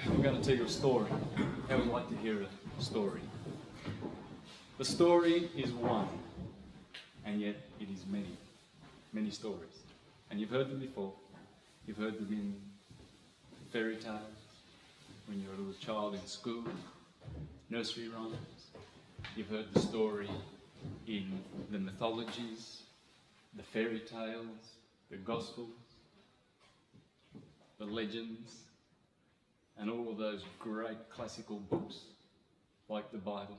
I'm going to tell you a story. How would you like to hear a story? The story is one, and yet it is many, many stories. And you've heard them before. You've heard them in fairy tales, when you're a little child in school, nursery rhymes. You've heard the story in the mythologies, the fairy tales, the gospels, the legends, and all of those great classical books like the Bible.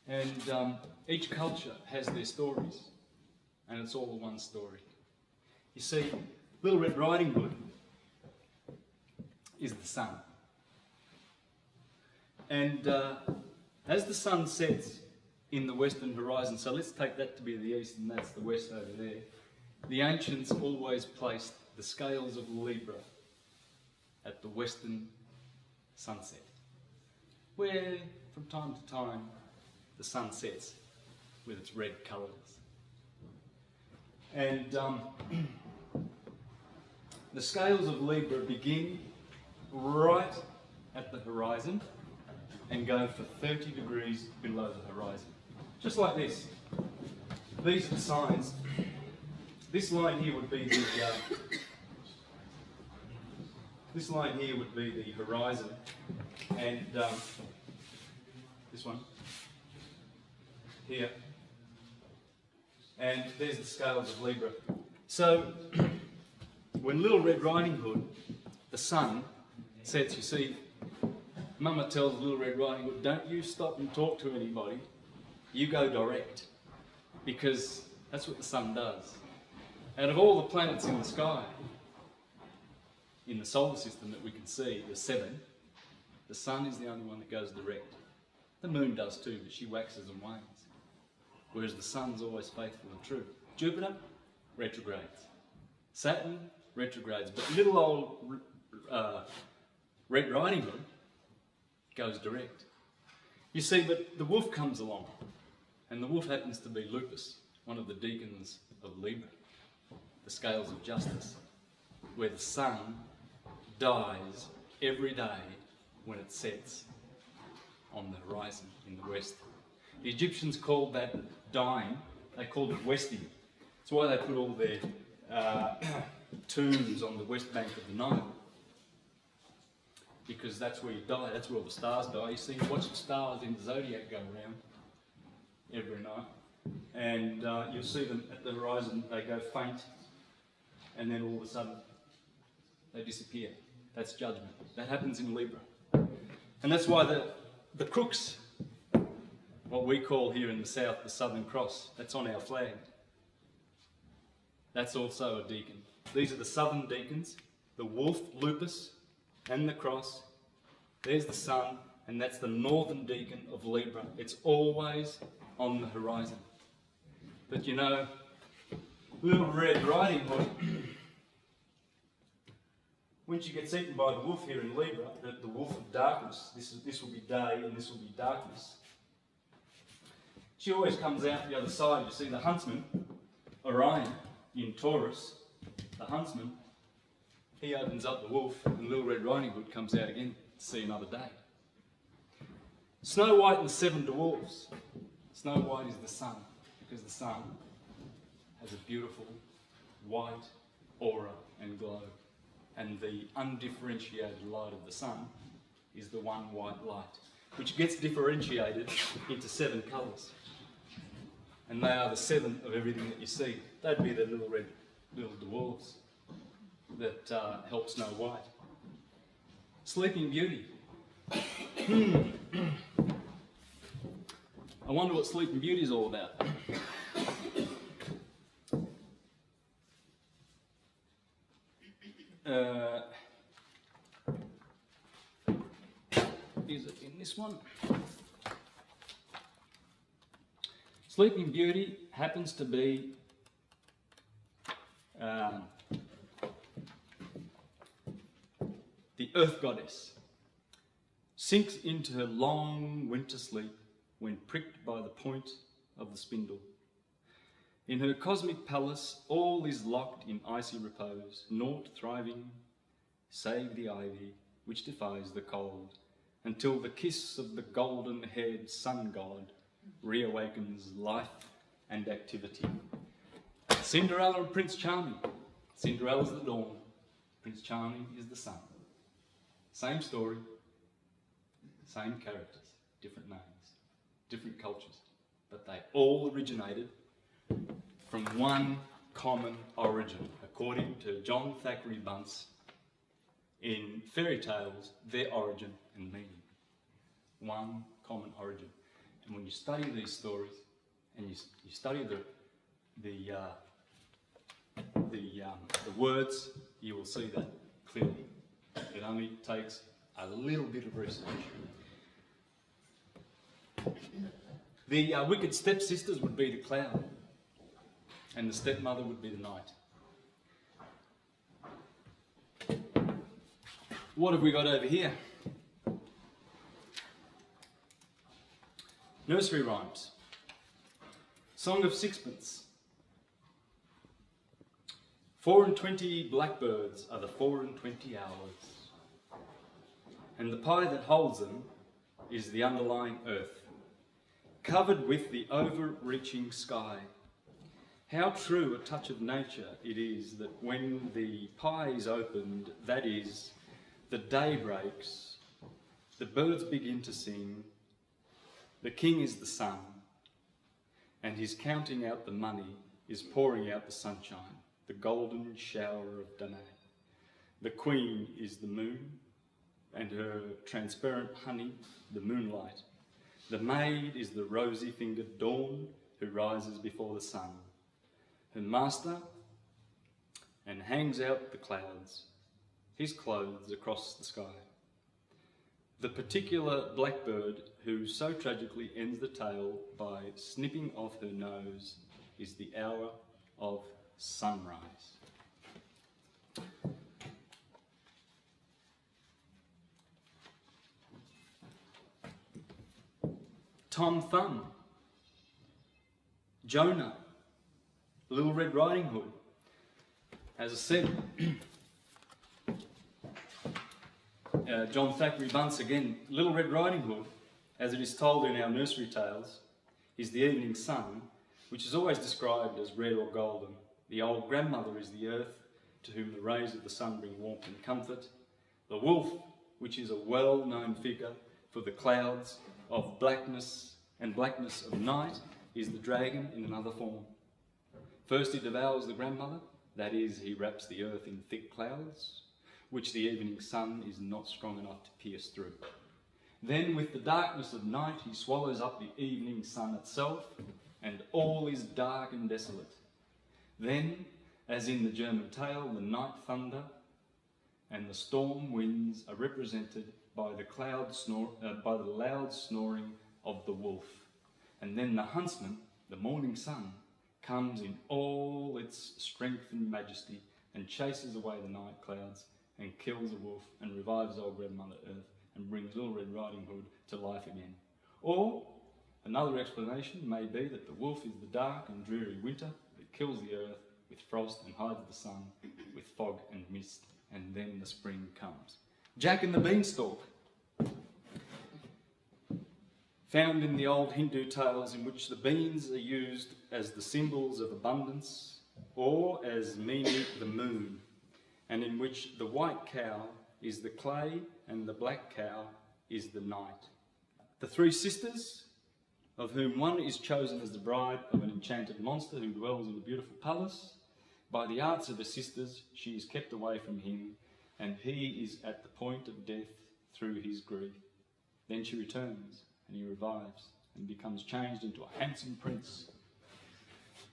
And each culture has their stories, and it's all one story. You see, Little Red Riding Hood is the sun. And as the sun sets in the western horizon, so let's take that to be the east and that's the west over there, the ancients always placed the scales of Libra at the western sunset, where from time to time the sun sets with its red colours. And the scales of Libra begin right at the horizon and go for 30 degrees below the horizon. Just like this. These are the signs. This line here would be the this line here would be the horizon, and this one here, and there's the scales of Libra. So when Little Red Riding Hood, the sun sets, you see, Mama tells Little Red Riding Hood, don't you stop and talk to anybody, you go direct, because that's what the sun does. Out of all the planets in the sky, in the solar system that we can see, the 7, the sun is the only one that goes direct. The moon does too, but she waxes and wanes. Whereas the sun's always faithful and true. Jupiter retrogrades. Saturn retrogrades. But little old Red Riding Hood goes direct. You see, but the wolf comes along, and the wolf happens to be Lupus, one of the deacons of Libra, the scales of justice, where the sun dies every day when it sets on the horizon in the west. The Egyptians called that dying, they called it westing. That's why they put all their tombs on the west bank of the Nile, because that's where you die, that's where all the stars die. You see, watch the stars in the zodiac go around every night, and you'll see them at the horizon, they go faint, and then all of a sudden they disappear. That's judgment. That happens in Libra. And that's why the crooks, what we call here in the south the Southern Cross, that's on our flag. That's also a deacon. These are the southern deacons, the wolf, Lupus, and the cross. There's the sun, and that's the northern deacon of Libra. It's always on the horizon. But you know, Little Red Riding Hood, when she gets eaten by the wolf here in Libra, the wolf of darkness, this will be day and this will be darkness, she always comes out the other side. You see the huntsman, Orion, in Taurus, the huntsman, he opens up the wolf and Little Red Riding Hood comes out again to see another day. Snow White and the 7 dwarfs. Snow White is the sun, because the sun has a beautiful white aura and glow. And the undifferentiated light of the sun is the one white light, which gets differentiated into 7 colours. And they are the 7 of everything that you see. They'd be the little dwarves that help Snow White. Sleeping Beauty. I wonder what Sleeping Beauty is all about. Is it in this one? Sleeping Beauty happens to be the earth goddess. Sinks into her long winter sleep when pricked by the point of the spindle. In her cosmic palace, all is locked in icy repose, naught thriving, save the ivy which defies the cold, until the kiss of the golden-haired sun god reawakens life and activity. Cinderella and Prince Charming. Cinderella's the dawn, Prince Charming is the sun. Same story, same characters, different names, different cultures, but they all originated from one common origin, according to John Thackeray Bunce. In fairy tales, their origin and meaning. One common origin. And when you study these stories, and you study the words, you will see that clearly. It only takes a little bit of research. The wicked stepsisters would be the cloud, and the stepmother would be the night. What have we got over here? Nursery rhymes. Song of Sixpence. 24 blackbirds are the 24 hours, and the pie that holds them is the underlying earth, covered with the overreaching sky. How true a touch of nature it is that when the pie is opened, that is, the day breaks, the birds begin to sing, the king is the sun, and his counting out the money is pouring out the sunshine, the golden shower of Danae. The queen is the moon, and her transparent honey, the moonlight. The maid is the rosy-fingered dawn who rises before the sun, her master, and hangs out the clouds, his clothes across the sky. The particular blackbird who so tragically ends the tale by snipping off her nose is the hour of sunrise. Tom Thumb, Jonah, Little Red Riding Hood. As I said, John Thackeray Bunce again, Little Red Riding Hood, as it is told in our nursery tales, is the evening sun, which is always described as red or golden. The old grandmother is the earth, to whom the rays of the sun bring warmth and comfort. The wolf, which is a well-known figure for the clouds of blackness and blackness of night, is the dragon in another form. First he devours the grandmother, that is, he wraps the earth in thick clouds, which the evening sun is not strong enough to pierce through. Then with the darkness of night he swallows up the evening sun itself, and all is dark and desolate. Then, as in the German tale, the night thunder and the storm winds are represented by the loud snoring of the wolf. And then the huntsman, the morning sun, comes in all its strength and majesty and chases away the night clouds and kills the wolf and revives old grandmother earth and brings Little Red Riding Hood to life again. Or another explanation may be that the wolf is the dark and dreary winter that kills the earth with frost and hides the sun with fog and mist, and then the spring comes. Jack and the Beanstalk, found in the old Hindu tales in which the beans are used as the symbols of abundance or as meaning the moon, and in which the white cow is the clay and the black cow is the night. The three sisters, of whom one is chosen as the bride of an enchanted monster who dwells in a beautiful palace. By the arts of the sisters, she is kept away from him, and he is at the point of death through his grief. Then she returns, and he revives, and becomes changed into a handsome prince,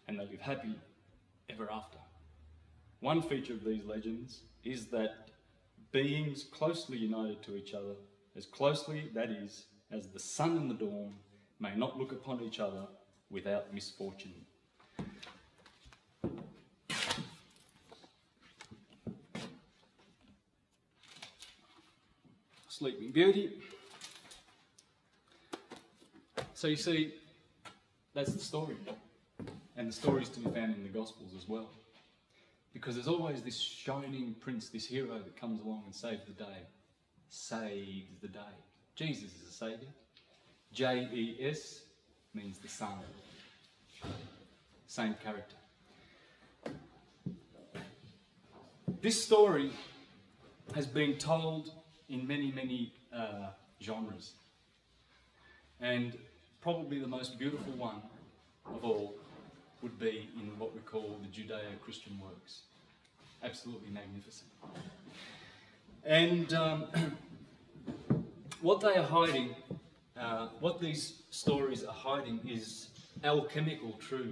and they live happy ever after. One feature of these legends is that beings closely united to each other, as closely, that is, as the sun and the dawn, may not look upon each other without misfortune. Sleeping Beauty. So you see, that's the story. And the story is to be found in the Gospels as well. Because there's always this shining prince, this hero that comes along and saves the day. Saves the day. Jesus is a saviour. J-E-S means the Son. Same character. This story has been told in many, many genres. And probably the most beautiful one of all would be in what we call the Judeo-Christian works. Absolutely magnificent. And what they are hiding, what these stories are hiding is alchemical truths.